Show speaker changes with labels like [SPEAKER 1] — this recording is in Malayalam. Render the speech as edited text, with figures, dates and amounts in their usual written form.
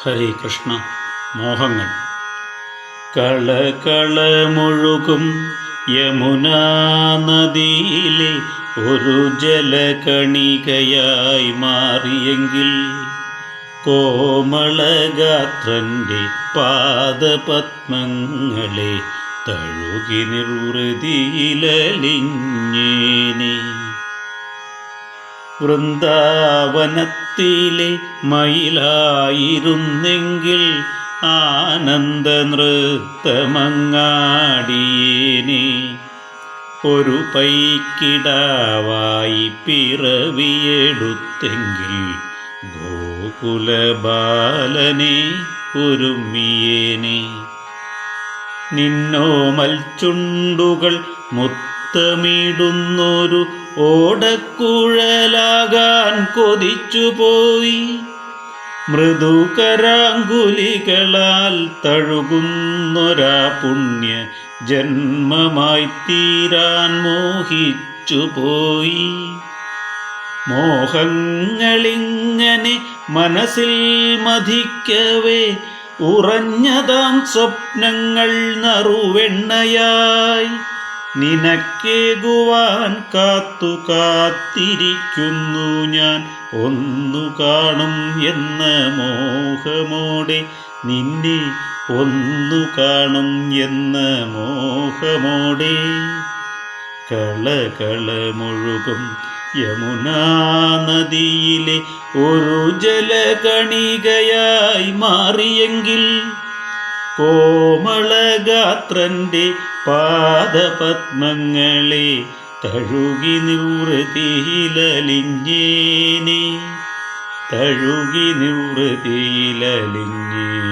[SPEAKER 1] ഹരേ കൃഷ്ണ. മോഹങ്ങൾ കളകളമൊഴുകും യമുനാ നദിയിലെ ഒരു ജലകണികയായി മാറിയെങ്കിൽ കോമളഗാത്രൻ്റെ പാദപത്മങ്ങളെ തഴുകി നിർവൃതിയിലലിഞ്ഞേനെ. വൃന്ദാവനത്തിലെ മയിലായിരുന്നെങ്കിൽ ആനന്ദ നൃത്തമങ്ങാടിയേനെ. ഒരു പൈക്കിടാവായി പിറവിയെടുത്തെങ്കിൽ ഗോകുലബാലനെ ഒരുമിയേനെ. നിന്നോമൽ ചുണ്ടുകൾ മുത്തമിടുന്നൊരു ഓടക്കുഴലാകാൻ കൊതിച്ചുപോയി. മൃദുകരാങ്കുലികളാൽ തഴുകുന്നൊരാ പുണ്യ ജന്മമായി തീരാൻ മോഹിച്ചുപോയി. മോഹങ്ങളിങ്ങനെ മനസ്സിൽ മഥിക്കവേ ഉറഞ്ഞതാം സ്വപ്നങ്ങൾ നറുവെണ്ണയായി നിനക്കേകുവാൻ കാത്തിരിക്കുന്നു ഞാൻ. ഒന്നു കാണും എന്ന മോഹമോടെ നിന്നെ, ഒന്നു കാണും എന്ന മോഹമോടെ. കളകളമൊഴുകും യമുനാ നദിയിലെ ഒരു ജലകണികയായി മാറിയെങ്കിൽ കോമളഗാത്രൻ്റെ പാദപത്മങ്ങളെ തഴുകി നിവൃത്തിയിലലിഞ്ഞേനെ, തഴുകി നിവൃത്തിയിലലിഞ്ഞേനെ.